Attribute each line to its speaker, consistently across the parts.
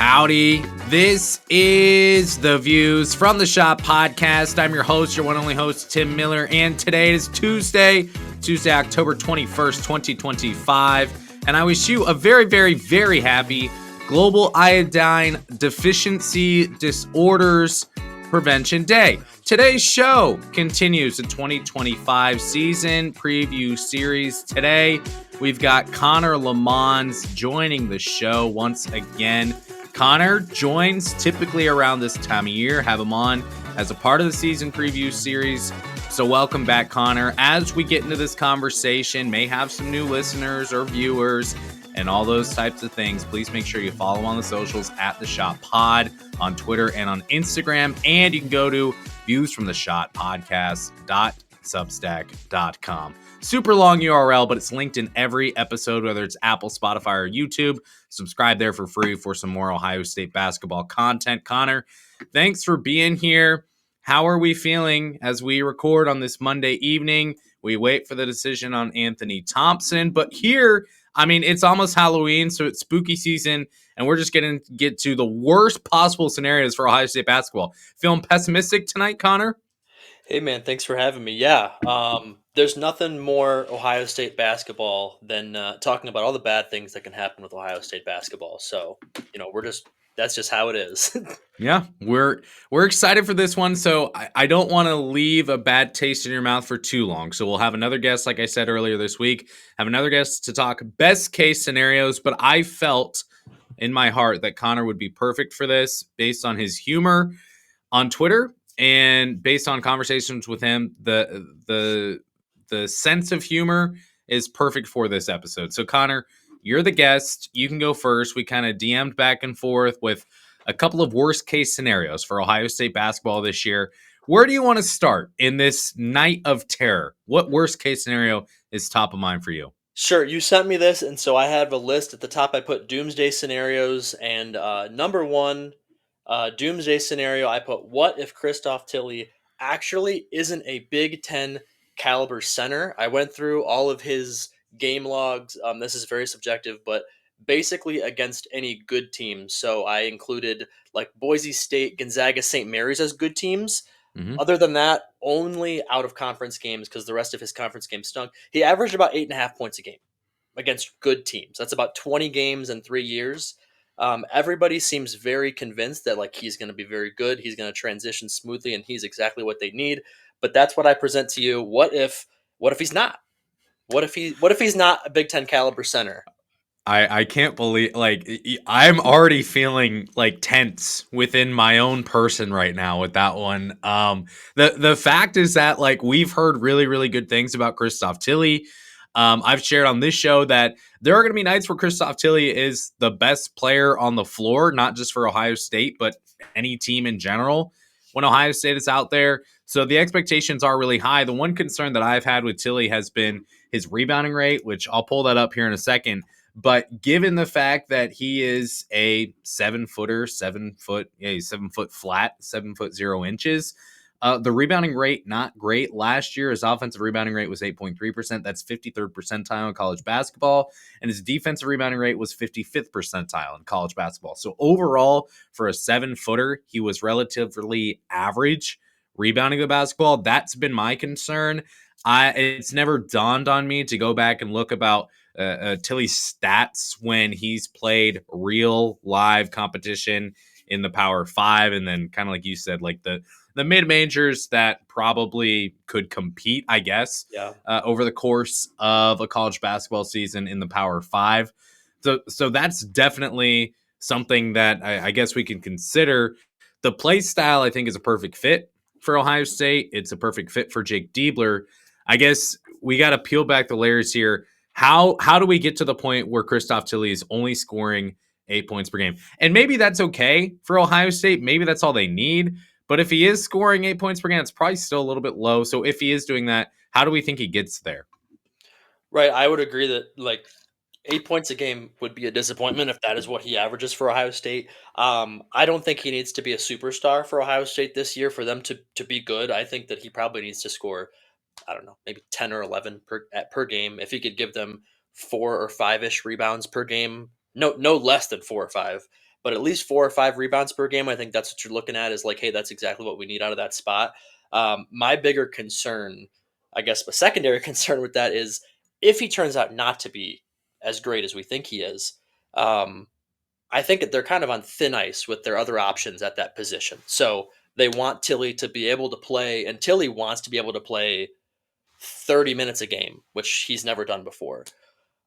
Speaker 1: Howdy. This is the Views from the Schott podcast. I'm your host, your one and only host, Tim Miller, and today is Tuesday, October 21st, 2025, and I wish you a very, very, very happy Global Iodine Deficiency Disorders Prevention Day. Today's show continues the 2025 season preview series. Today, we've got Connor Lamons joining the show once again. Connor joins typically around this time of year, have him on as a part of the season preview series. So welcome back, Connor. As we get into this conversation, may have some new listeners or viewers and all those types of things. Please make sure you follow on the socials at The Schott Pod on Twitter and on Instagram. And you can go to viewsfromtheshottpodcast.substack.com. Super long URL, but it's linked in every episode, whether it's Apple, Spotify, or YouTube. Subscribe there for free for some more Ohio State basketball content. Connor, thanks for being here. How are we feeling as we record on this Monday evening? We wait for the decision on Anthony Thompson, but here, I mean, it's almost Halloween, so it's spooky season, and we're just going to get to the worst possible scenarios for Ohio State basketball. Feeling pessimistic tonight, Connor?
Speaker 2: Hey man, thanks for having me. Yeah, there's nothing more Ohio State basketball than talking about all the bad things that can happen with Ohio State basketball. So, that's just how it is.
Speaker 1: Yeah, we're excited for this one. So I don't want to leave a bad taste in your mouth for too long. So we'll have another guest, like I said earlier this week, have another guest to talk best case scenarios. But I felt in my heart that Connor would be perfect for this based on his humor on Twitter and based on conversations with him. The sense of humor is perfect for this episode. So Connor, you're the guest. You can go first. We kind of DM'd back and forth with a couple of worst case scenarios for Ohio State basketball this year. Where do you want to start in this night of terror? What worst case scenario is top of mind for you?
Speaker 2: Sure, you sent me this, and so I have a list at the top. I put doomsday scenarios, and number one, doomsday scenario, I put what if Christoph Tilley actually isn't a Big Ten caliber center? I went through all of his game logs. This is very subjective, but basically against any good teams. So I included like Boise State, Gonzaga, St. Mary's as good teams.
Speaker 1: Mm-hmm.
Speaker 2: Other than that, only out of conference games because the rest of his conference games stunk. He averaged about 8.5 points a game against good teams. That's about 20 games in 3 years. Everybody seems very convinced that like he's going to be very good. He's going to transition smoothly, and he's exactly what they need. But that's what I present to you. What if he's not? What if he's not a Big Ten caliber center?
Speaker 1: I can't believe, like, I'm already feeling like tense within my own person right now with that one. The fact is that like we've heard really, really good things about Christoph Tilley. I've shared on this show that there are going to be nights where Christoph Tilley is the best player on the floor, not just for Ohio State, but any team in general when Ohio State is out there. So the expectations are really high. The one concern that I've had with Tilley has been his rebounding rate, which I'll pull that up here in a second. But given the fact that he is a 7 foot flat, 7'0" the rebounding rate, not great. Last year, his offensive rebounding rate was 8.3%. That's 53rd percentile in college basketball. And his defensive rebounding rate was 55th percentile in college basketball. So overall, for a 7-footer, he was relatively average rebounding the basketball. That's been my concern. It's never dawned on me to go back and look about Tilley's stats when he's played real live competition in the Power Five, and then kind of like you said, like the mid majors that probably could compete, I guess,
Speaker 2: Yeah.
Speaker 1: over the course of a college basketball season in the Power Five. So that's definitely something that I guess we can consider. The play style, I think, is a perfect fit for Ohio State. It's a perfect fit for Jake Diebler. I guess we got to peel back the layers here. How do we get to the point where Christoph Tilley is only scoring 8 points per game? And maybe that's okay for Ohio State. Maybe that's all they need. But if he is scoring 8 points per game, it's probably still a little bit low. So if he is doing that, how do we think he gets there?
Speaker 2: Right. I would agree that like 8 points a game would be a disappointment if that is what he averages for Ohio State. I don't think he needs to be a superstar for Ohio State this year for them to be good. I think that he probably needs to score, I don't know, maybe 10 or 11 per game. If he could give them 4 or 5 ish rebounds per game, no less than 4 or 5. but at least 4 or 5 rebounds per game. I think that's what you're looking at is like, hey, that's exactly what we need out of that spot. My bigger concern, I guess, a secondary concern with that is if he turns out not to be as great as we think he is. I think that they're kind of on thin ice with their other options at that position. So they want Tilly to be able to play, and Tilly wants to be able to play 30 minutes a game, which he's never done before.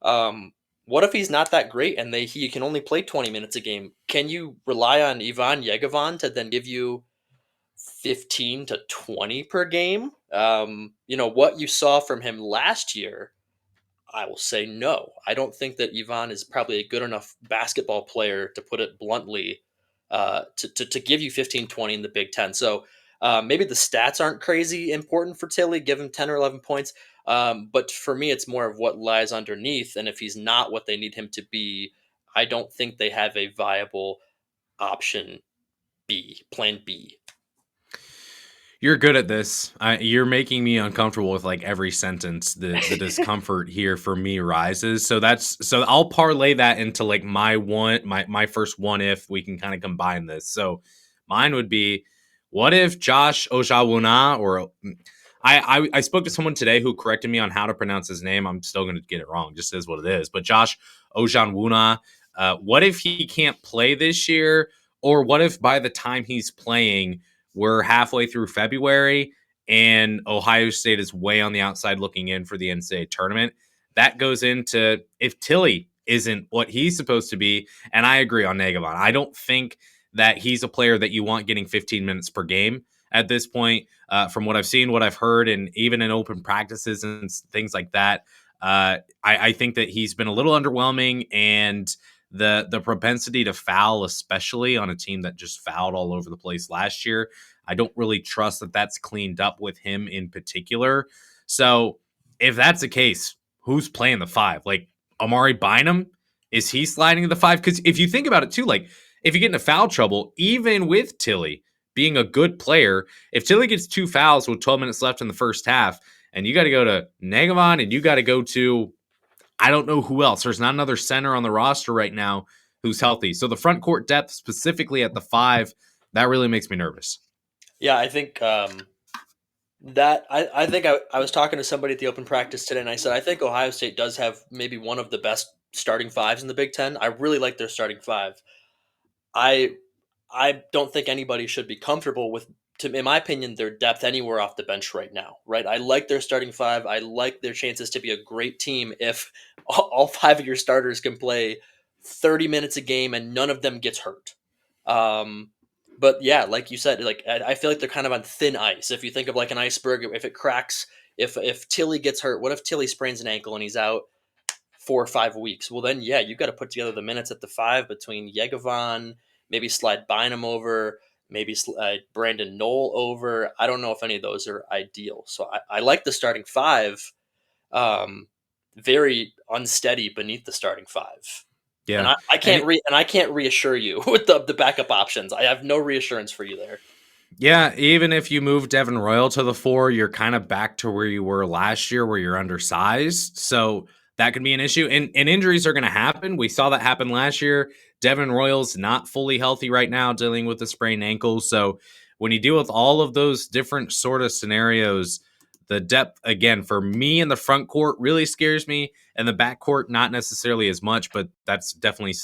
Speaker 2: What if he's not that great and he can only play 20 minutes a game? Can you rely on Ivan Yegovan to then give you 15 to 20 per game? What you saw from him last year, I will say no. I don't think that Ivan is probably a good enough basketball player, to put it bluntly, to give you 15, 20 in the Big Ten. So maybe the stats aren't crazy important for Tilly, give him 10 or 11 points. But for me, it's more of what lies underneath. And if he's not what they need him to be, I don't think they have a viable option B, plan B.
Speaker 1: You're good at this. You're making me uncomfortable with like every sentence. The discomfort here for me rises. So I'll parlay that into like my first one if we can kind of combine this. So mine would be, what if Josh Ojawuna, or I spoke to someone today who corrected me on how to pronounce his name. I'm still going to get it wrong. Just is what it is. But Josh Ojanwuna, what if he can't play this year, or what if by the time he's playing, we're halfway through February and Ohio State is way on the outside looking in for the NCAA tournament? That goes into if Tilly isn't what he's supposed to be. And I agree on Negavan. I don't think that he's a player that you want getting 15 minutes per game at this point. From what I've seen, what I've heard, and even in open practices and things like that, I think that he's been a little underwhelming, and the propensity to foul, especially on a team that just fouled all over the place last year, I don't really trust that that's cleaned up with him in particular. So if that's the case, who's playing the 5? Like Amari Bynum, is he sliding to the 5? Because if you think about it too, like if you get into foul trouble, even with Tilly being a good player, if Tilly gets 2 fouls with 12 minutes left in the first half, and you got to go to Negavan and you got to go to, I don't know who else. There's not another center on the roster right now who's healthy. So the front court depth, specifically at the 5, that really makes me nervous.
Speaker 2: Yeah, I think I think I was talking to somebody at the open practice today, and I said I think Ohio State does have maybe one of the best starting 5s in the Big Ten. I really like their starting 5. I I don't think anybody should be comfortable with, in my opinion, their depth anywhere off the bench right now. Right, I like their starting 5. I like their chances to be a great team if all 5 of your starters can play 30 minutes a game and none of them gets hurt. Um, but yeah, like you said, like I feel like they're kind of on thin ice. If you think of like an iceberg, if it cracks, if Tilly gets hurt, what if Tilly sprains an ankle and he's out 4 or 5 weeks? Well, then yeah, you got to put together the minutes at the 5 between Yegovan, maybe slide Bynum over, maybe Brandon Knoll over. I don't know if any of those are ideal. So I like the starting 5. Very unsteady beneath the starting 5. And
Speaker 1: Yeah.
Speaker 2: I can't reassure you with the backup options. I have no reassurance for you there.
Speaker 1: Yeah, even if you move Devin Royal to the 4, you're kind of back to where you were last year, where you're undersized. So that could be an issue. And injuries are going to happen. We saw that happen last year. Devin Royal's not fully healthy right now, dealing with a sprained ankle. So when you deal with all of those different sort of scenarios, the depth, again, for me in the front court really scares me. And the back court, not necessarily as much, but that's definitely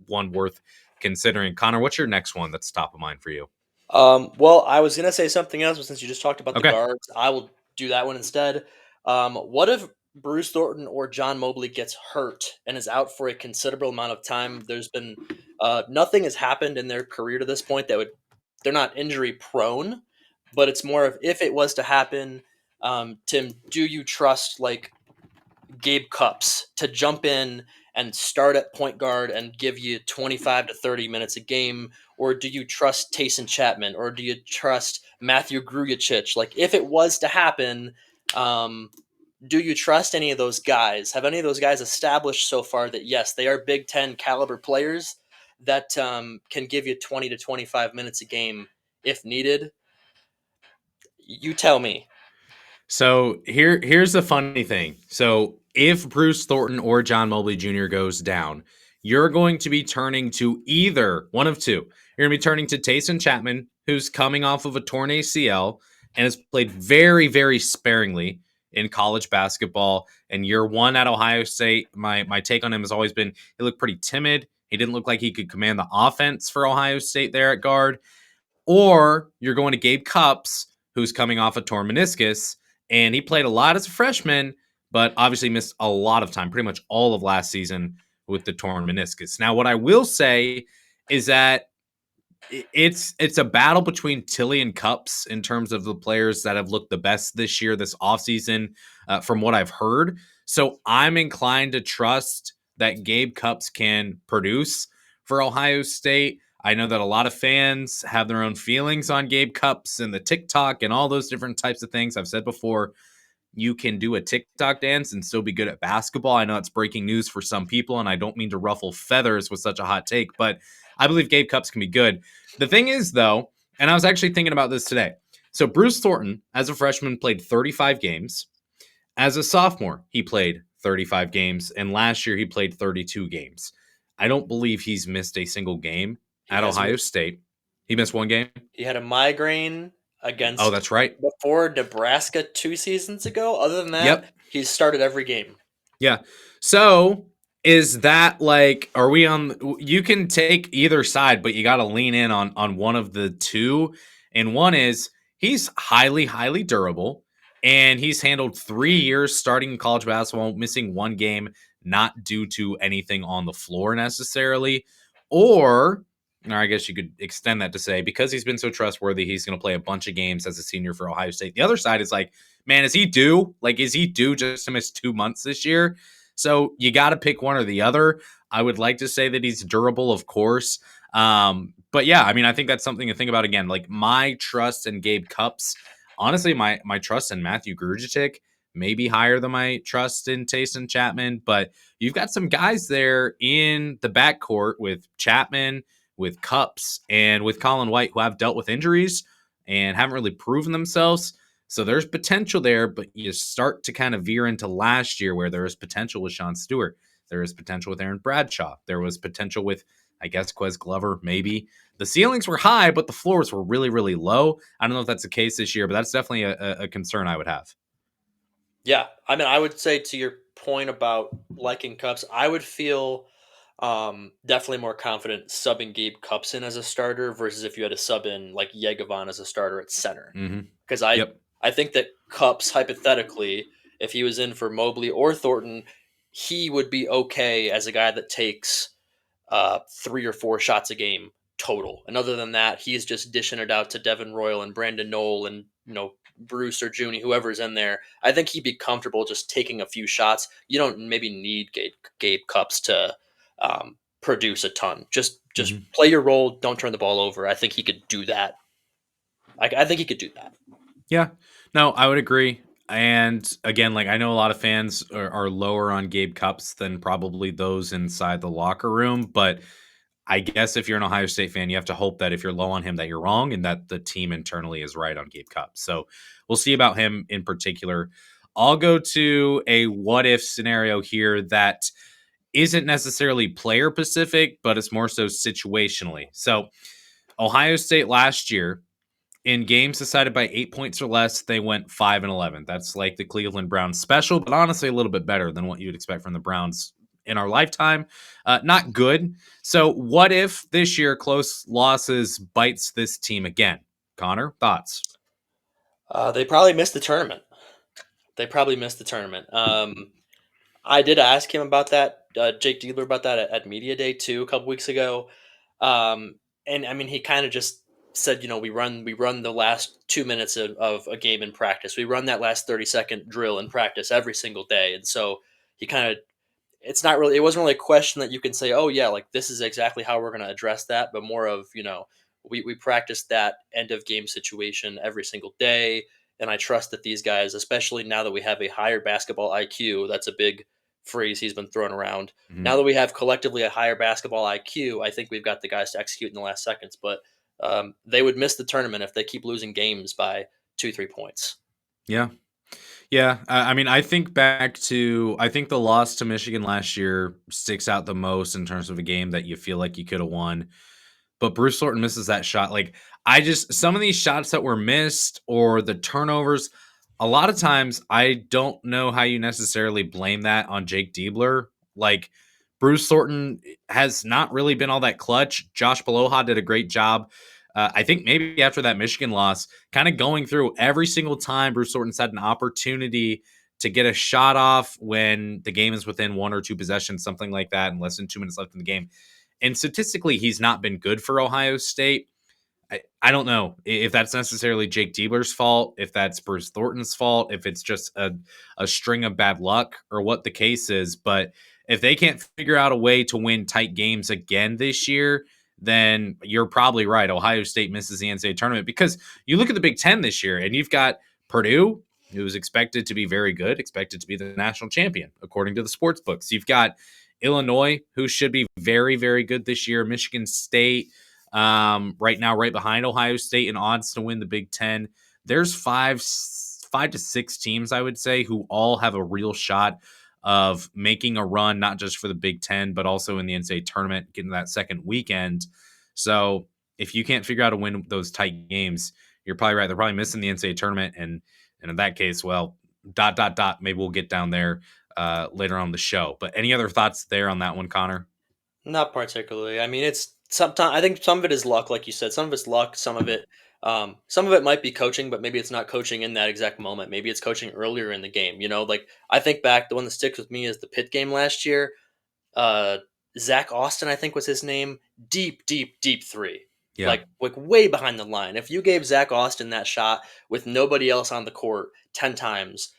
Speaker 1: one worth considering. Connor, what's your next one that's top of mind for you?
Speaker 2: Well, I was gonna say something else, but since you just talked about the
Speaker 1: Okay.
Speaker 2: guards, I will do that one instead. What if Bruce Thornton or John Mobley gets hurt and is out for a considerable amount of time? There's been nothing has happened in their career to this point that would, they're not injury prone, but it's more of if it was to happen. Tim, do you trust like Gabe Cups to jump in and start at point guard and give you 25 to 30 minutes a game? Or do you trust Tayson Chapman? Or do you trust Matthew Grujicic? Like, if it was to happen, do you trust any of those guys? Have any of those guys established so far that, yes, they are Big Ten caliber players that can give you 20 to 25 minutes a game if needed? You tell me.
Speaker 1: So here's the funny thing. So if Bruce Thornton or John Mobley Jr. goes down, you're going to be turning to either one of two. You're going to be turning to Taysom Chapman, who's coming off of a torn ACL and has played very, very sparingly in college basketball. And year one at Ohio State, my take on him has always been he looked pretty timid. He didn't look like he could command the offense for Ohio State there at guard. Or you're going to Gabe Cupps, who's coming off a torn meniscus, and he played a lot as a freshman, but obviously missed a lot of time, pretty much all of last season with the torn meniscus. Now, what I will say is that it's a battle between Tilly and Cupps in terms of the players that have looked the best this year, this offseason, from what I've heard. So I'm inclined to trust that Gabe Cupps can produce for Ohio State. I know that a lot of fans have their own feelings on Gabe Cupps and the TikTok and all those different types of things. I've said before, you can do a TikTok dance and still be good at basketball. I know it's breaking news for some people, and I don't mean to ruffle feathers with such a hot take, but I believe Gabe Cupps can be good. The thing is, though, and I was actually thinking about this today. So Bruce Thornton, as a freshman, played 35 games. As a sophomore, he played 35 games, and last year he played 32 games. I don't believe he's missed a single game at Ohio State. He missed one game.
Speaker 2: He had a migraine
Speaker 1: Oh,
Speaker 2: against
Speaker 1: that's right.
Speaker 2: before Nebraska 2 seasons ago. Other than that,
Speaker 1: Yep.
Speaker 2: he's started every game.
Speaker 1: Yeah. So is that like, are we on, you can take either side, but you got to lean in on one of the two. And one is he's highly, highly durable. And he's handled 3 years starting in college basketball, missing one game, not due to anything on the floor necessarily. Or I guess you could extend that to say, because he's been so trustworthy, he's going to play a bunch of games as a senior for Ohio State. The other side is like, man, is he due? Like, is he due just to miss 2 months this year? So you got to pick one or the other. I would like to say that he's durable, of course. But yeah, I mean, I think that's something to think about again. Like my trust in Gabe Cupps, honestly, my trust in Matthew Grujitic may be higher than my trust in Taysom Chapman. But you've got some guys there in the backcourt with Chapman, with Cupps, and with Colin White who have dealt with injuries and haven't really proven themselves. So there's potential there, but you start to kind of veer into last year where there was potential with Sean Stewart. There was potential with Aaron Bradshaw. There was potential with, I guess, Quez Glover, maybe. The ceilings were high, but the floors were really, really low. I don't know if that's the case this year, but that's definitely a concern I would have.
Speaker 2: Yeah. I mean, I would say to your point about liking Cupps, I would feel definitely more confident subbing Gabe Cupps in as a starter versus if you had to sub in like Yegovan as a starter at center. Because
Speaker 1: Yep.
Speaker 2: I think that Cupps, hypothetically, if he was in for Mobley or Thornton, he would be okay as a guy that takes 3 or 4 shots a game total. And other than that, he's just dishing it out to Devin Royal and Brandon Knoll and Bruce or Junie, whoever's in there. I think he'd be comfortable just taking a few shots. You don't maybe need Gabe Cupps to produce a ton. Just play your role. Don't turn the ball over. I think he could do that. I think he could do that.
Speaker 1: Yeah, no, I would agree. And again, like I know a lot of fans are lower on Gabe Cupps than probably those inside the locker room, but I guess if you're an Ohio State fan, you have to hope that if you're low on him, that you're wrong and that the team internally is right on Gabe Cupps. So we'll see about him in particular. I'll go to a what if scenario here that isn't necessarily player specific, but it's more so situationally. So Ohio State last year, in games decided by 8 points or less, they went 5-11. That's like the Cleveland Browns special, but honestly a little bit better than what you'd expect from the Browns in our lifetime. Not good. So what if this year close losses bites this team again? Connor, thoughts?
Speaker 2: They probably missed the tournament. I did ask him about that, Jake Dealer, about that at Media Day too, a couple weeks ago. And I mean, he kind of just said, we run the last 2 minutes of a game in practice. We run that last 30-second drill in practice every single day. And so he kind of, it wasn't really a question that you can say, oh yeah, like this is exactly how we're going to address that, but more of, we practice that end of game situation every single day. And I trust that these guys, especially now that we have a higher basketball IQ, that's a big phrase he's been throwing around.
Speaker 1: Mm-hmm.
Speaker 2: Now that we have collectively a higher basketball IQ, I think we've got the guys to execute in the last seconds. But they would miss the tournament if they keep losing games by 2-3 points.
Speaker 1: Yeah. Yeah, I mean, I think I think the loss to Michigan last year sticks out the most in terms of a game that you feel like you could have won. But Bruce Thornton misses that shot. Like, some of these shots that were missed or the turnovers, a lot of times I don't know how you necessarily blame that on Jake Diebler. Like, Bruce Thornton has not really been all that clutch. Josh Beloha did a great job. I think maybe after that Michigan loss, kind of going through every single time Bruce Thornton's had an opportunity to get a shot off when the game is within one or two possessions, something like that, and less than 2 minutes left in the game. And statistically, he's not been good for Ohio State. I don't know if that's necessarily Jake Diebler's fault, if that's Bruce Thornton's fault, if it's just a string of bad luck or what the case is. But if they can't figure out a way to win tight games again this year, then you're probably right. Ohio State misses the NCAA tournament because you look at the Big Ten this year and you've got Purdue, who is expected to be very good, expected to be the national champion, according to the sports books. You've got Illinois, who should be very, very good this year. Michigan State, right now, right behind Ohio State in odds to win the Big Ten. There's five to six teams, I would say, who all have a real shot of making a run, not just for the Big Ten, but also in the NCAA tournament, getting that second weekend. So if you can't figure out to win those tight games, you're probably right. They're probably missing the NCAA tournament, and in that case, well, ... Maybe we'll get down there later on the show. But any other thoughts there on that one, Connor?
Speaker 2: Not particularly. I mean, it's sometimes I think some of it is luck, like you said. Some of it's luck. Some of it might be coaching, but maybe it's not coaching in that exact moment. Maybe it's coaching earlier in the game. Like I think back, the one that sticks with me is the Pitt game last year. Uh, Zach Austin, I think was his name. Deep, deep, deep three.
Speaker 1: Yeah.
Speaker 2: Like way behind the line. If you gave Zach Austin that shot with nobody else on the court 10 times,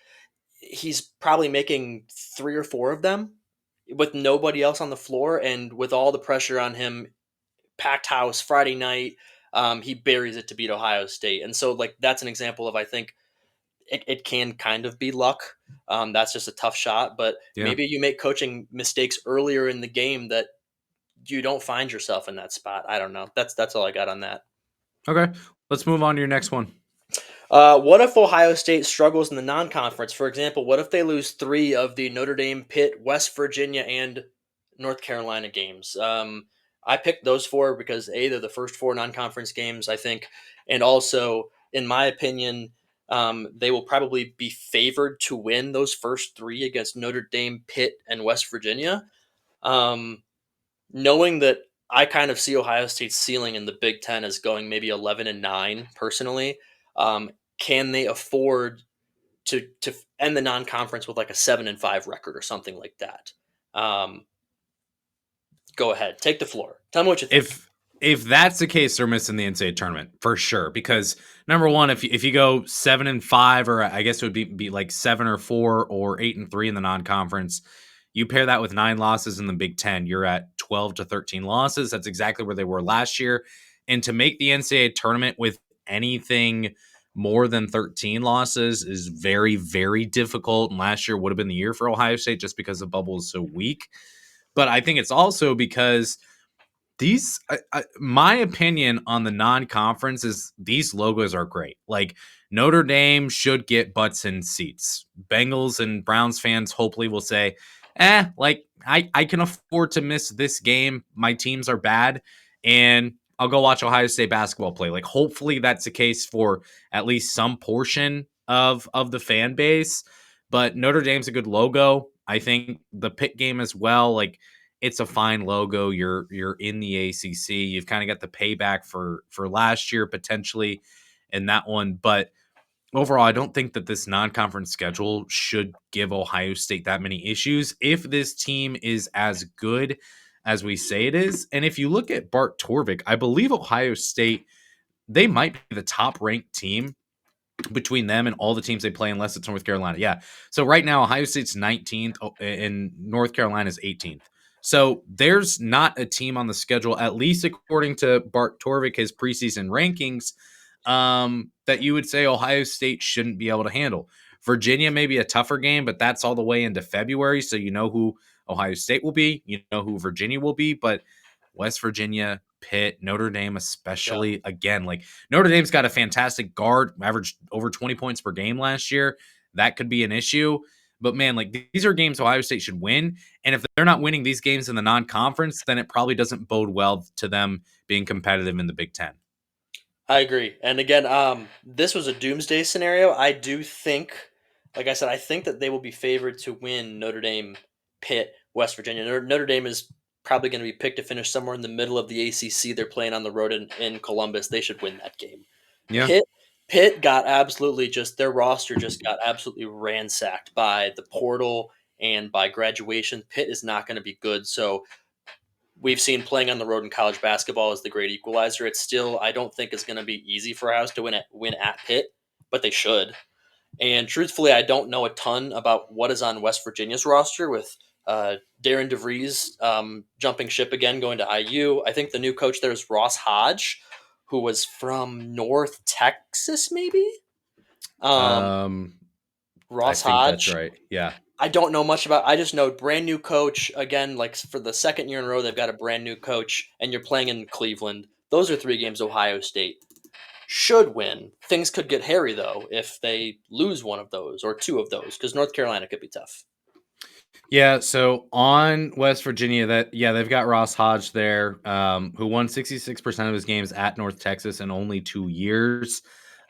Speaker 2: he's probably making three or four of them with nobody else on the floor and with all the pressure on him, packed house Friday night. He buries it to beat Ohio State. And so, like, that's an example of, I think, it can kind of be luck. That's just a tough shot, but
Speaker 1: Yeah.
Speaker 2: maybe you make coaching mistakes earlier in the game that you don't find yourself in that spot. I don't know. That's all I got on that.
Speaker 1: Okay. Let's move on to your next one.
Speaker 2: What if Ohio State struggles in the non-conference? For example, what if they lose three of the Notre Dame, Pitt, West Virginia, and North Carolina games? I picked those four because they're the first four non-conference games, I think, and also, in my opinion, they will probably be favored to win those first three against Notre Dame, Pitt, and West Virginia. Um, Knowing that I kind of see Ohio State's ceiling in the Big Ten as going maybe 11-9 personally. Can they afford to end the non-conference with like a 7-5 record or something like that? Um, Go ahead, take the floor. Tell me what you think.
Speaker 1: If that's the case, they're missing the NCAA tournament for sure. Because number one, if you go 7-5, or I guess it would be like 7-4 or 8-3 in the non-conference, you pair that with 9 losses in the Big Ten, you're at 12 to 13 losses. That's exactly where they were last year. And to make the NCAA tournament with anything more than 13 losses is very, very difficult. And last year would have been the year for Ohio State just because the bubble is so weak. But I think it's also because my opinion on the non-conference is these logos are great. Like, Notre Dame should get butts in seats. Bengals and Browns fans hopefully will say, like, I can afford to miss this game. My teams are bad, and I'll go watch Ohio State basketball play. Like, hopefully that's the case for at least some portion of the fan base. But Notre Dame's a good logo. I think the Pitt game as well. Like, it's a fine logo. You're in the ACC. You've kind of got the payback for last year potentially in that one, but overall, I don't think that this non-conference schedule should give Ohio State that many issues if this team is as good as we say it is. And if you look at Bart Torvik, I believe Ohio State, they might be the top ranked team between them and all the teams they play, unless it's North Carolina. Yeah. So right now, Ohio State's 19th and North Carolina's 18th. So there's not a team on the schedule, at least according to Bart Torvik, his preseason rankings, that you would say Ohio State shouldn't be able to handle. Virginia may be a tougher game, but that's all the way into February. So you know who Ohio State will be, you know who Virginia will be, but West Virginia, Pitt, Notre Dame,
Speaker 2: Yeah.
Speaker 1: especially, again, like, Notre Dame's got a fantastic guard, averaged over 20 points per game last year. that could be an issue. But man, like these are games Ohio State should win. And if they're not winning these games in the non-conference, then it probably doesn't bode well to them being competitive in the Big Ten.
Speaker 2: I agree. And again, this was a doomsday scenario. I do think, like I said, I think that they will be favored to win Notre Dame, Pitt, West Virginia. Notre Dame is probably going to be picked to finish somewhere in the middle of the ACC. They're playing on the road in Columbus. They should win that game.
Speaker 1: Yeah.
Speaker 2: Pitt, Pitt got absolutely just their roster just got absolutely ransacked by the portal and by graduation. Pitt is not going to be good. So we've seen playing on the road in college basketball as the great equalizer. It's still, I don't think it's going to be easy for House to win at Pitt, but they should. And truthfully, I don't know a ton about what is on West Virginia's roster with Darren DeVries jumping ship again, going to IU. I think the new coach there is Ross Hodge, who was from North Texas, maybe.
Speaker 1: I
Speaker 2: Ross
Speaker 1: think that's
Speaker 2: Hodge.
Speaker 1: right. Yeah.
Speaker 2: I don't know much about. I just know brand new coach again. Like for the second year in a row, they've got a brand new coach, and you're playing in Cleveland. Those are 3 games Ohio State should win. Things could get hairy though if they lose one of those or 2 of those, because North Carolina could be tough.
Speaker 1: Yeah, so on West Virginia, they've got Ross Hodge there, who won 66% of his games at North Texas in only 2 years.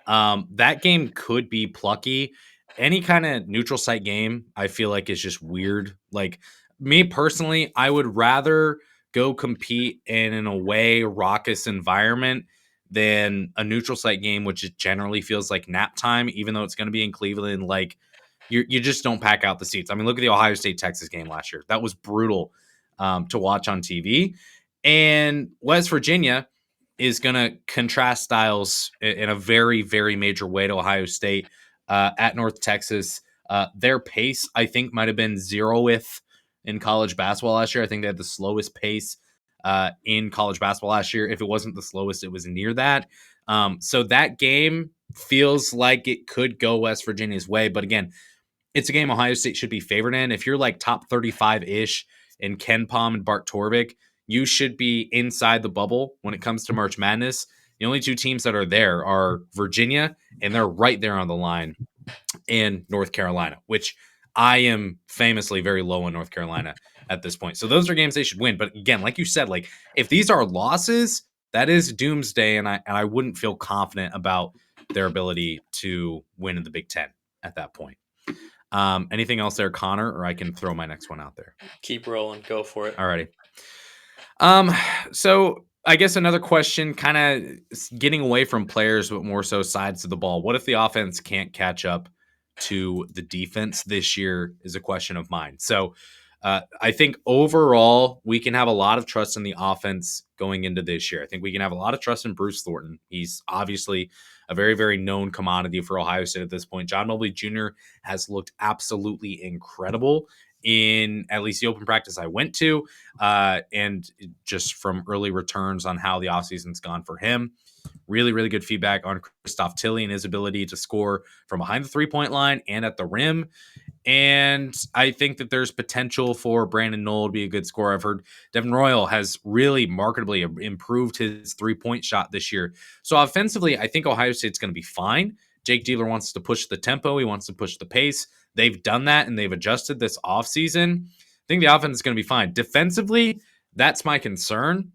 Speaker 1: That game could be plucky. Any kind of neutral site game, I feel like is just weird. Like me personally, I would rather go compete in an away raucous environment than a neutral site game, which generally feels like nap time, even though it's going to be in Cleveland. Like you just don't pack out the seats. I mean, look at the Ohio State Texas game last year. That was brutal to watch on TV. And West Virginia is going to contrast styles in a very, very major way to Ohio State at North Texas. Their pace, I think, might have been 0th in college basketball last year. I think they had the slowest pace in college basketball last year. If it wasn't the slowest, it was near that. So that game feels like it could go West Virginia's way. But again, it's a game Ohio State should be favored in. If you're like top 35-ish in Ken Pom and Bart Torvik, you should be inside the bubble when it comes to March Madness. The only 2 teams that are there are Virginia, and they're right there on the line, and North Carolina, which I am famously very low on North Carolina at this point. So those are games they should win. But again, like you said, like if these are losses, that is doomsday, and I wouldn't feel confident about their ability to win in the Big Ten at that point. Anything else there, Connor, or I can throw my next one out there?
Speaker 2: Keep rolling. Go for it.
Speaker 1: Alrighty. So I guess another question, kind of getting away from players, but more so sides of the ball. What if the offense can't catch up to the defense this year is a question of mine. So I think overall we can have a lot of trust in the offense going into this year. I think we can have a lot of trust in Bruce Thornton. He's obviously a very, very known commodity for Ohio State at this point. John Mobley Jr. has looked absolutely incredible in at least the open practice I went to, and just from early returns on how the offseason's gone for him. Really, really good feedback on Christoph Tilley and his ability to score from behind the three-point line and at the rim. And I think that there's potential for Brandon Knoll to be a good scorer. I've heard Devin Royal has really markedly improved his three-point shot this year. So offensively, I think Ohio State's going to be fine. Jake Dealer wants to push the tempo. He wants to push the pace. They've done that, and they've adjusted this offseason. I think the offense is going to be fine. Defensively, that's my concern.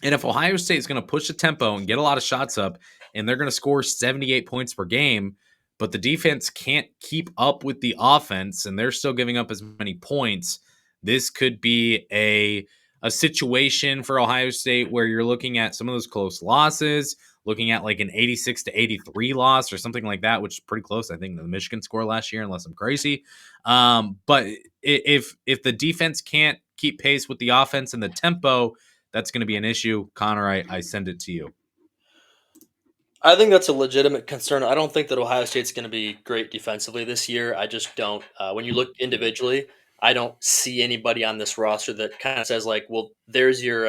Speaker 1: And if Ohio State is going to push the tempo and get a lot of shots up, and they're going to score 78 points per game, but the defense can't keep up with the offense, and they're still giving up as many points, this could be a situation for Ohio State where you're looking at some of those close losses, looking at like an 86-83 loss or something like that, which is pretty close, I think, to the Michigan score last year, unless I'm crazy. But if the defense can't keep pace with the offense and the tempo, that's going to be an issue. Connor, I send it to you.
Speaker 2: I think that's a legitimate concern. I don't think that Ohio State's going to be great defensively this year. I just don't. When you look individually, I don't see anybody on this roster that kind of says like, "Well, there's your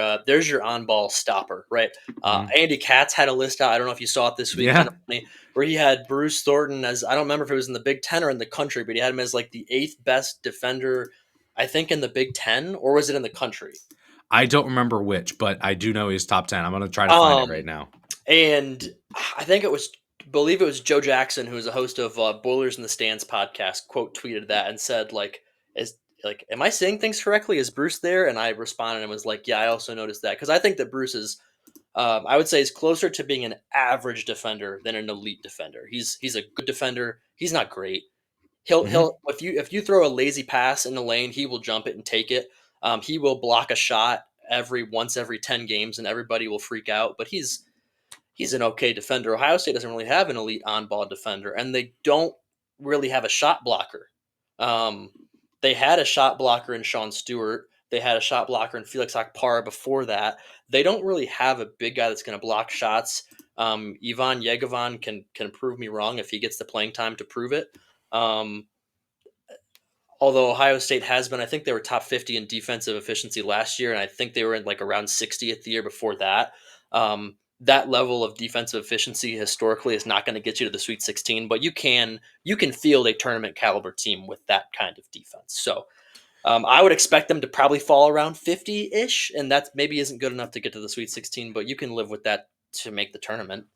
Speaker 2: on-ball stopper," right? Andy Katz had a list out. I don't know if you saw it this week, kind of funny, where he had Bruce Thornton as, I don't remember if it was in the Big Ten or in the country, but he had him as like the 8th best defender, I think, in the Big Ten, or was it in the country?
Speaker 1: I don't remember which, but I do know he's top 10. I'm going to try to find it right now.
Speaker 2: And I think it was believe it was Joe Jackson, who is a host of Boilers in the Stands podcast, quote tweeted that and said, like, "Is like, am I saying things correctly? Is Bruce there?" And I responded and was like, "Yeah, I also noticed that because I think that Bruce is, I would say, is closer to being an average defender than an elite defender. He's a good defender. He's not great.
Speaker 1: Hmm.
Speaker 2: He'll if you throw a lazy pass in the lane, he will jump it and take it. He will block a shot every 10 games, and everybody will freak out. But he's an okay defender. Ohio State doesn't really have an elite on-ball defender, and they don't really have a shot blocker. Um, they had a shot blocker in Sean Stewart. They had a shot blocker in Felix Akpara before that. They don't really have a big guy that's going to block shots. Ivan Yegovan can prove me wrong if he gets the playing time to prove it. Um, Although Ohio State has been, I think they were top 50 in defensive efficiency last year, and I think they were in like around 60th the year before that. That level of defensive efficiency historically is not going to get you to the Sweet 16, but you can field a tournament caliber team with that kind of defense. So I would expect them to probably fall around 50-ish, and that maybe isn't good enough to get to the Sweet 16, but you can live with that to make the tournament.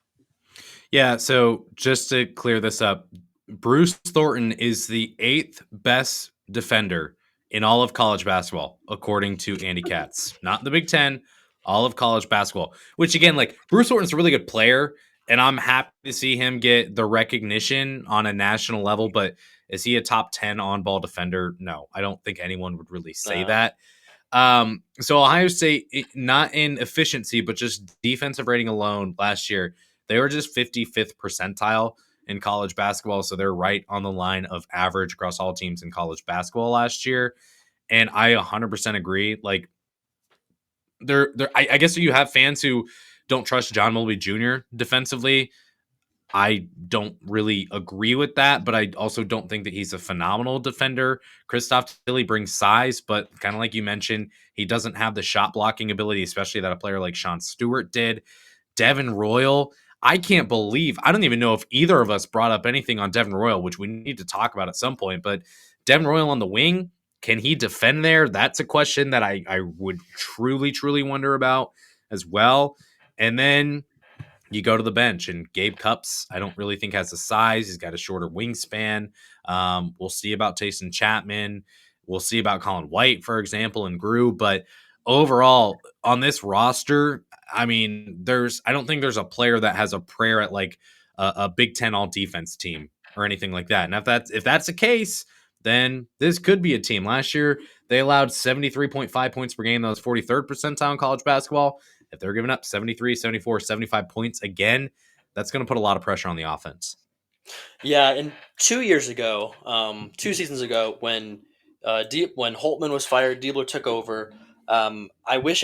Speaker 1: Yeah, so just to clear this up, Bruce Thornton is the 8th best defender in all of college basketball, according to Andy Katz. Not in the Big Ten, all of college basketball. Which again, like Bruce Thornton's a really good player, and I'm happy to see him get the recognition on a national level. But is he a top 10 on-ball defender? No, I don't think anyone would really say
Speaker 2: Uh,
Speaker 1: that. So Ohio State, not in efficiency, but just defensive rating alone last year, they were just 55th percentile in college basketball. So they're right on the line of average across all teams in college basketball last year. And I 100% agree. Like, I guess you have fans who don't trust John Mulvey Jr. defensively. I don't really agree with that, but I also don't think that he's a phenomenal defender. Christoph Tilly brings size, but kind of like you mentioned, he doesn't have the shot blocking ability, especially that a player like Sean Stewart did. Devin Royal, I can't believe, I don't even know if either of us brought up anything on Devin Royal, which we need to talk about at some point, but Devin Royal on the wing, can he defend there? That's a question that I would truly, truly wonder about as well. And then you go to the bench, and Gabe Cups, I don't really think has the size. He's got a shorter wingspan. We'll see about Tayson Chapman. We'll see about Colin White, for example, and Grew. But overall, on this roster, I mean, I don't think there's a player that has a prayer at like a Big Ten all defense team or anything like that. And if that's the case, then this could be a team. Last year, they allowed 73.5 points per game. That was 43rd percentile in college basketball. If they're giving up 73, 74, 75 points again, that's going to put a lot of pressure on the offense.
Speaker 2: Yeah, and 2 years ago, 2 seasons ago, when Holtman was fired, Diebler took over. I wish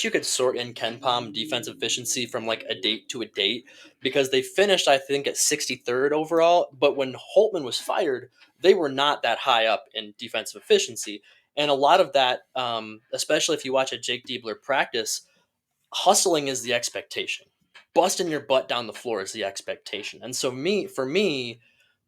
Speaker 2: you could sort in Ken Palm defense efficiency from like a date to a date because they finished, I think, at 63rd overall. But when Holtman was fired, they were not that high up in defensive efficiency, and a lot of that, especially if you watch a Jake Diebler practice, hustling is the expectation. Busting your butt down the floor is the expectation. And so for me,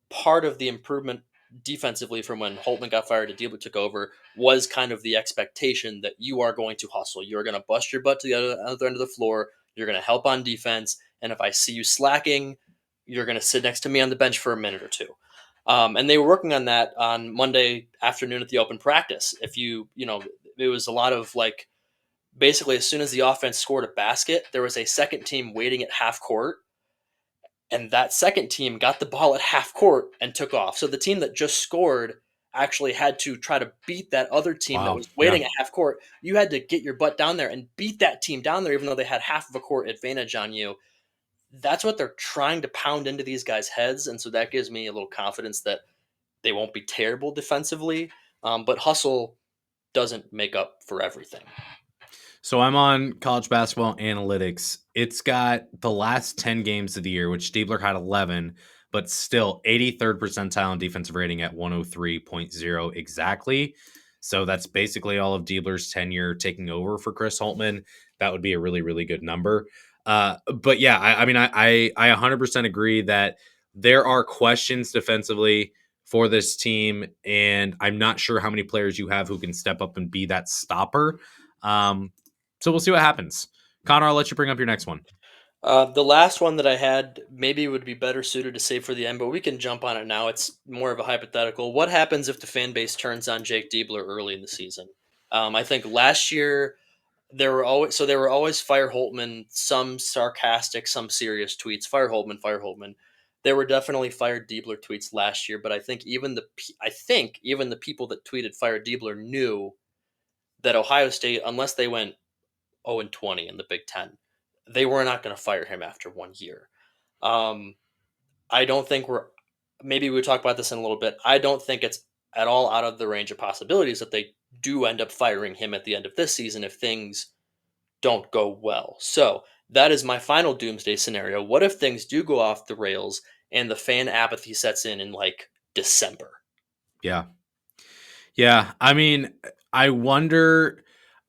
Speaker 2: part of the improvement defensively from when Holtman got fired and Diebler took over was kind of the expectation that you are going to hustle. You're going to bust your butt to the other end of the floor. You're going to help on defense. And if I see you slacking, you're going to sit next to me on the bench for a minute or two. And they were working on that on Monday afternoon at the open practice. It was a lot of like, basically as soon as the offense scored a basket, there was a second team waiting at half court, and that second team got the ball at half court and took off. So the team that just scored actually had to try to beat that other team that
Speaker 1: Wow.
Speaker 2: was
Speaker 1: Yeah.
Speaker 2: waiting at half court. You had to get your butt down there and beat that team down there, even though they had half of a court advantage on you. That's what they're trying to pound into these guys' heads, and so that gives me a little confidence that they won't be terrible defensively. But hustle doesn't make up for everything.
Speaker 1: So I'm on college basketball analytics. It's got the last 10 games of the year, which Diebler had 11, but still 83rd percentile in defensive rating at 103.0 exactly. So that's basically all of Diebler's tenure taking over for Chris Holtman. That would be a really, really good number. But yeah, I mean, I 100% agree that there are questions defensively for this team, and I'm not sure how many players you have who can step up and be that stopper. So we'll see what happens. Connor, I'll let you bring up your next one.
Speaker 2: The last one that I had maybe would be better suited to save for the end, but we can jump on it now. It's more of a hypothetical. What happens if the fan base turns on Jake Diebler early in the season? I think last year there were always fire Holtman, some sarcastic, some serious tweets. Fire Holtman, fire Holtman. There were definitely fire Diebler tweets last year, but I think even the people that tweeted fire Diebler knew that Ohio State, unless they went 0-20 in the Big Ten, they were not going to fire him after 1 year. Um, I don't think we're. Maybe we'll talk about this in a little bit. I don't think it's at all out of the range of possibilities that they do end up firing him at the end of this season if things don't go well. So that is my final doomsday scenario. What if things do go off the rails and the fan apathy sets in like December?
Speaker 1: Yeah. Yeah. I mean, I wonder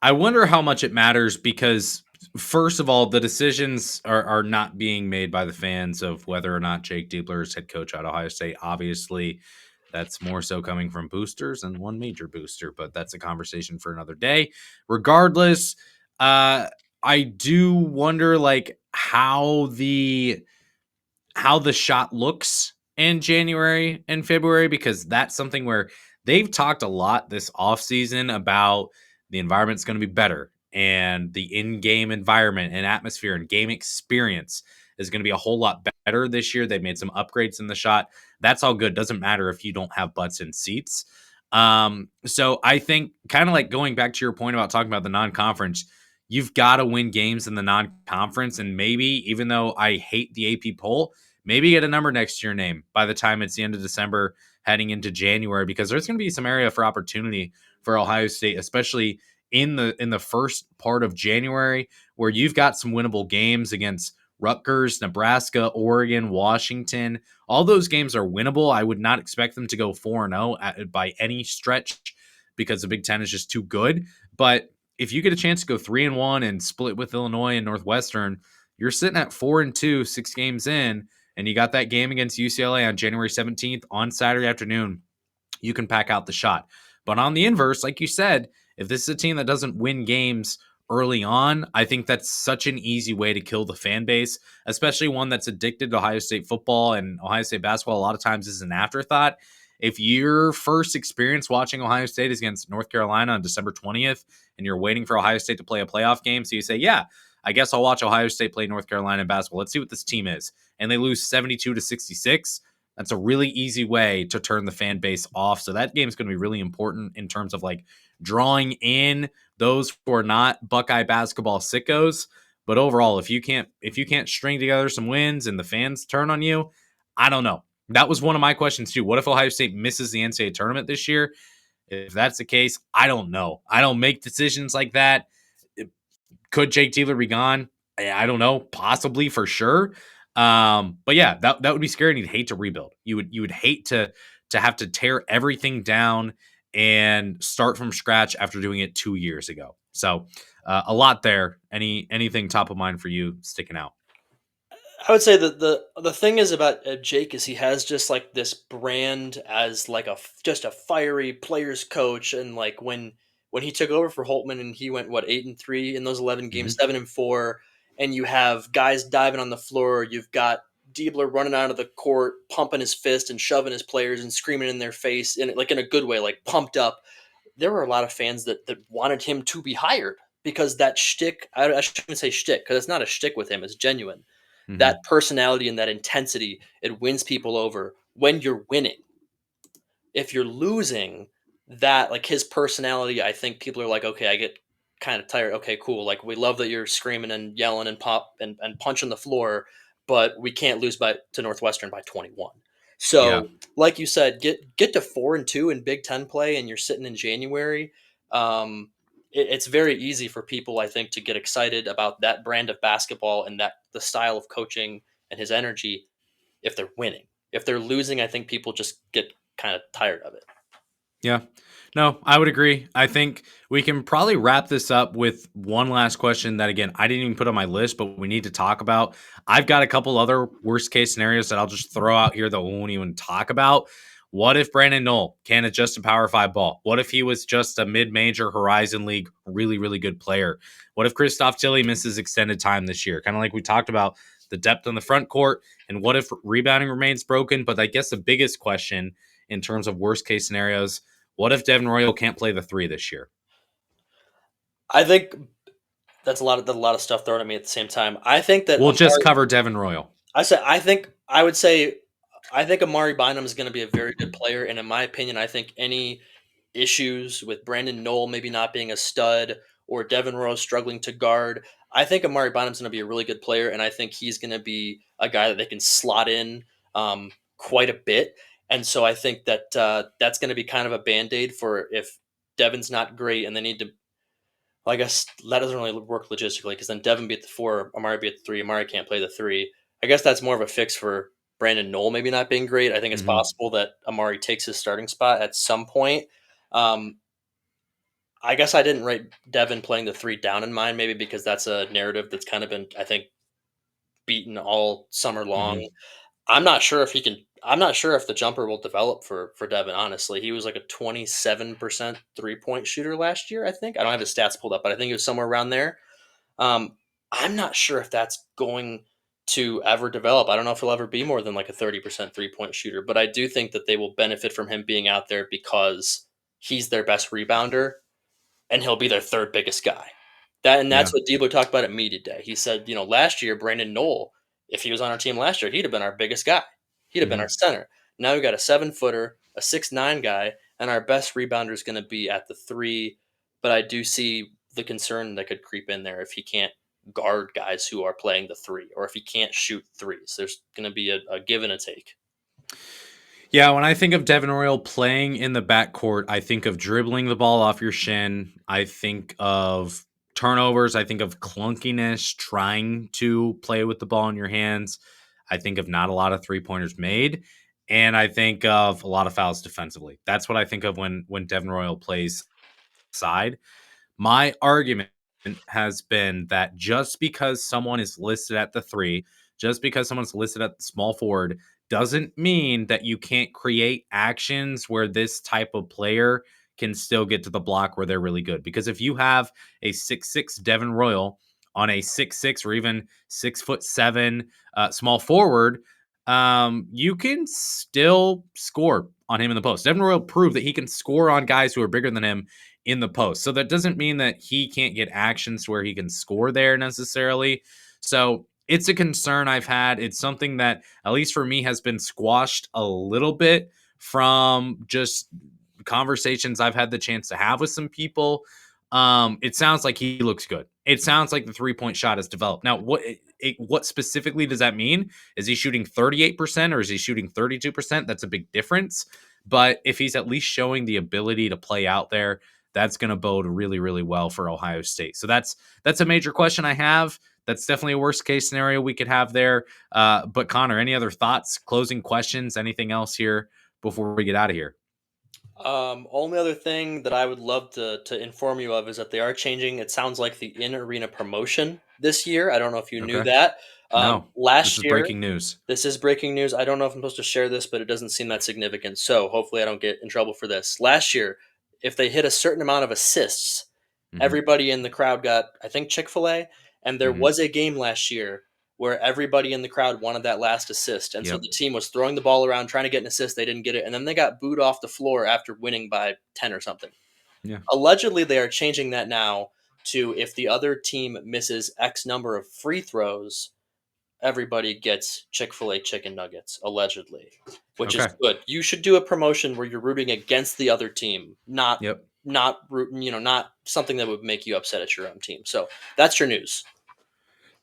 Speaker 1: I wonder how much it matters because first of all, the decisions are not being made by the fans of whether or not Jake Diebler is head coach at Ohio State. Obviously, that's more so coming from boosters and one major booster, but that's a conversation for another day. Regardless, I do wonder like how the shot looks in January and February because that's something where they've talked a lot this offseason about the environment's going to be better and the in-game environment and atmosphere and game experience is going to be a whole lot better this year. They've made some upgrades in the shot. That's all good. Doesn't matter if you don't have butts in seats. So I think kind of like going back to your point about talking about the non-conference, you've got to win games in the non-conference. And maybe even though I hate the AP poll, maybe get a number next to your name by the time it's the end of December, heading into January, because there's going to be some area for opportunity for Ohio State, especially in the first part of January, where you've got some winnable games against Rutgers, Nebraska, Oregon, Washington. All those games are winnable. I would not expect them to go 4-0 by any stretch because the Big Ten is just too good. But if you get a chance to go 3-1 and split with Illinois and Northwestern, you're sitting at 4-2, 6 games in, and you got that game against UCLA on January 17th on Saturday afternoon. You can pack out the shot. But on the inverse, like you said, if this is a team that doesn't win games early on, I think that's such an easy way to kill the fan base, especially one that's addicted to Ohio State football and Ohio State basketball. A lot of times is an afterthought. If your first experience watching Ohio State is against North Carolina on December 20th and you're waiting for Ohio State to play a playoff game, so you say, yeah, I guess I'll watch Ohio State play North Carolina in basketball. Let's see what this team is. And they lose 72-66. That's a really easy way to turn the fan base off. So that game's going to be really important in terms of like drawing in those who are not Buckeye basketball sickos. But overall, if you can't string together some wins and the fans turn on you, I don't know. That was one of my questions too. What if Ohio State misses the NCAA tournament this year? If that's the case, I don't know. I don't make decisions like that. Could Jake Diebler be gone? I don't know. Possibly, for sure. But yeah, that would be scary. And you'd hate to rebuild. You would hate to have to tear everything down and start from scratch after doing it 2 years ago. So a lot there. Anything top of mind for you sticking out?
Speaker 2: I would say that the thing is about Jake is he has just like this brand as like just a fiery players coach, and like when he took over for Holtman and he went what 8-3 in those 11 games,
Speaker 1: Mm-hmm.
Speaker 2: 7-4, and you have guys diving on the floor, you've got Diebler running out of the court, pumping his fist and shoving his players and screaming in their face, in like in a good way, like pumped up. There were a lot of fans that wanted him to be hired because that shtick. I shouldn't say shtick because it's not a shtick with him; it's genuine.
Speaker 1: Mm-hmm.
Speaker 2: That personality and that intensity, it wins people over when you're winning. If you're losing, that like his personality, I think people are like, okay, I get kind of tired. Okay, cool. Like we love that you're screaming and yelling and pop and punching the floor, but we can't lose by to Northwestern by 21.
Speaker 1: Yeah.
Speaker 2: So, like you said, get to 4-2 in Big Ten play, and you're sitting in January. It's very easy for people, I think, to get excited about that brand of basketball and that the style of coaching and his energy if they're winning. If they're losing, I think people just get kind of tired of it.
Speaker 1: Yeah. No, I would agree. I think we can probably wrap this up with one last question that, again, I didn't even put on my list, but we need to talk about. I've got a couple other worst case scenarios that I'll just throw out here that we won't even talk about. What if Brandon Knoll can't adjust a Power 5 ball? What if he was just a mid-major Horizon League really, really good player? What if Christoph Tilly misses extended time this year? Kind of like we talked about the depth on the front court, and what if rebounding remains broken? But I guess the biggest question in terms of worst case scenarios, what if Devin Royal can't play the 3 this year?
Speaker 2: I think that's a lot of stuff thrown at me at the same time. I think that
Speaker 1: We'll just cover Devin Royal.
Speaker 2: I think Amari Bynum is going to be a very good player, and in my opinion, I think any issues with Brandon Knoll maybe not being a stud or Devin Rose struggling to guard, I think Amari Bynum's going to be a really good player, and I think he's going to be a guy that they can slot in quite a bit. And so I think that that's going to be kind of a band-aid for if Devin's not great and they need to. Well, I guess that doesn't really work logistically because then Devin be at the 4, Amari be at the 3. Amari can't play the 3. I guess that's more of a fix for Brandon Knoll maybe not being great. I think it's possible that Amari takes his starting spot at some point. Um, I guess I didn't write Devin playing the 3 down in mind, maybe because that's a narrative that's kind of been, I think, beaten all summer long. I'm not sure if he can. I'm not sure if the jumper will develop for Devin. Honestly, he was like a 27% 3-point shooter last year. I think I don't have his stats pulled up, but I think it was somewhere around there. Um, I'm not sure if that's going to ever develop. I don't know if he'll ever be more than like a 30% 3-point shooter, but I do think that they will benefit from him being out there because he's their best rebounder and he'll be their third biggest guy. That's
Speaker 1: Yeah.
Speaker 2: what Debo talked about at media day. He said, last year Brandon Knoll, if he was on our team last year, he'd have been our biggest guy. He'd have been our center. Now we got a 7-footer, a 6'9" guy, and our best rebounder is going to be at the 3. But I do see the concern that could creep in there if he can't guard guys who are playing the 3, or if he can't shoot threes. There's going to be a give and a take.
Speaker 1: Yeah, when I think of Devin Royal playing in the backcourt, I think of dribbling the ball off your shin. I think of turnovers. I think of clunkiness, trying to play with the ball in your hands. I think of not a lot of 3-pointers made. And I think of a lot of fouls defensively. That's what I think of when Devin Royal plays side. My argument has been that just because someone is listed at the 3, just because someone's listed at the small forward, doesn't mean that you can't create actions where this type of player can still get to the block where they're really good. Because if you have a 6'6" Devin Royal on a 6'6" or even 6'7" small forward, you can still score on him in the post. Devin Royal proved that he can score on guys who are bigger than him in the post. So that doesn't mean that he can't get actions where he can score there necessarily. So it's a concern I've had. It's something that, at least for me, has been squashed a little bit from just conversations I've had the chance to have with some people. It sounds like he looks good. It sounds like the 3-point shot has developed. Now, what specifically does that mean? Is he shooting 38% or is he shooting 32%? That's a big difference. But if he's at least showing the ability to play out there, that's going to bode really, really well for Ohio State. So that's a major question I have. That's definitely a worst case scenario we could have there. But Connor, any other thoughts, closing questions, anything else here before we get out of here?
Speaker 2: Only other thing that I would love to inform you of is that they are changing. It sounds like the in arena promotion this year. I don't know if you knew
Speaker 1: Okay.
Speaker 2: that.
Speaker 1: No, this
Speaker 2: Last
Speaker 1: is
Speaker 2: year,
Speaker 1: breaking news.
Speaker 2: this is breaking news. I don't know if I'm supposed to share this, but it doesn't seem that significant. So hopefully, I don't get in trouble for this. Last year, if they hit a certain amount of assists,
Speaker 1: Hmm.
Speaker 2: everybody in the crowd got, I think, Chick-fil-A. And there
Speaker 1: Hmm.
Speaker 2: was a game last year where everybody in the crowd wanted that last assist. And so
Speaker 1: Yep.
Speaker 2: the team was throwing the ball around, trying to get an assist. They didn't get it. And then they got booed off the floor after winning by 10 or something.
Speaker 1: Yeah.
Speaker 2: Allegedly, they are changing that now to if the other team misses X number of free throws, everybody gets Chick-fil-A chicken nuggets, allegedly, which is
Speaker 1: Okay.
Speaker 2: good. You should do a promotion where you're rooting against the other team,
Speaker 1: Yep.
Speaker 2: not rooting, not something that would make you upset at your own team. So that's your news.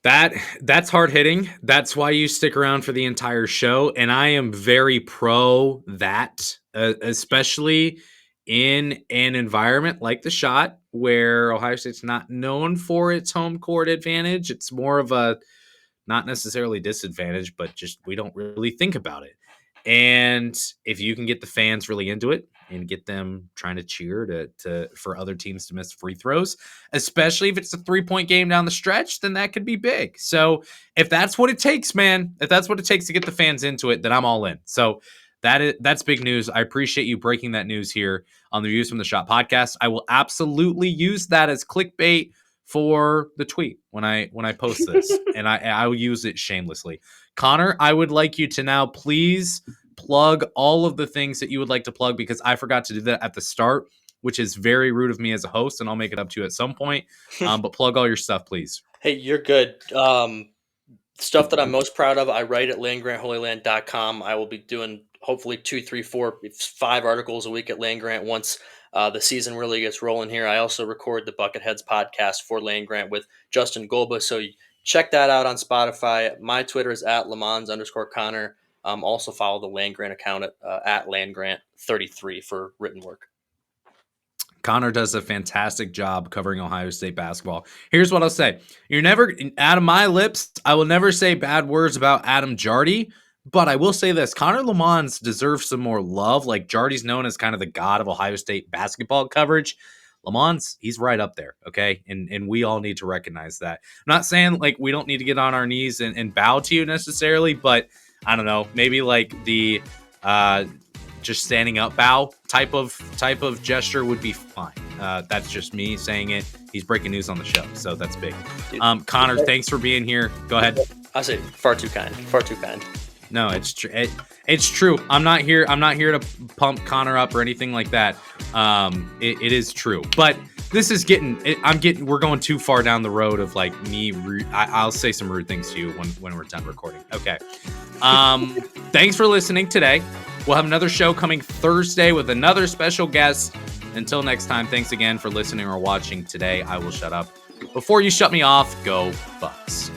Speaker 1: That's hard hitting. That's why you stick around for the entire show, and I am very pro that, especially in an environment like the Schott, where Ohio State's not known for its home court advantage. It's more of a not necessarily disadvantage, but just we don't really think about it. And if you can get the fans really into it and get them trying to cheer to for other teams to miss free throws, especially if it's a 3-point game down the stretch, then that could be big. So if that's what it takes, man, if that's what it takes to get the fans into it, then I'm all in. So That's big news. I appreciate you breaking that news here on the Views from the Shop podcast. I will absolutely use that as clickbait for the tweet when I post this, and I will use it shamelessly. Connor, I would like you to now please plug all of the things that you would like to plug, because I forgot to do that at the start, which is very rude of me as a host, and I'll make it up to you at some point. But plug all your stuff, please.
Speaker 2: Hey, you're good. Stuff that I'm most proud of, I write at landgrantholyland.com. I will be doing hopefully 2, 3, 4, 5 articles a week at Land Grant once the season really gets rolling here. I also record the Bucketheads podcast for Land Grant with Justin Golba. So check that out on Spotify. My Twitter is at @Lemans_Connor. Also follow the Land Grant account at LandGrant33 for written work.
Speaker 1: Connor does a fantastic job covering Ohio State basketball. Here's what I'll say. You're never, out of my lips, I will never say bad words about Adam Jardy, but I will say this. Connor Lemans deserves some more love. Like, Jardy's known as kind of the god of Ohio State basketball coverage. Lemans, he's right up there, okay? And we all need to recognize that. I'm not saying, like, we don't need to get on our knees and bow to you necessarily, but I don't know, maybe like the just standing up bow type of gesture would be fine. That's just me saying it. He's breaking news on the show, so that's big. Connor, thanks for being here. Go ahead.
Speaker 2: I say far too kind. Far too kind.
Speaker 1: No, it's true. It's true. I'm not here to pump Connor up or anything like that. It is true, but this is we're going too far down the road of like me. I'll say some rude things to you when we're done recording. Okay. Thanks for listening today. We'll have another show coming Thursday with another special guest. Until next time, thanks again for listening or watching today. I will shut up. Before you shut me off, go Bucks.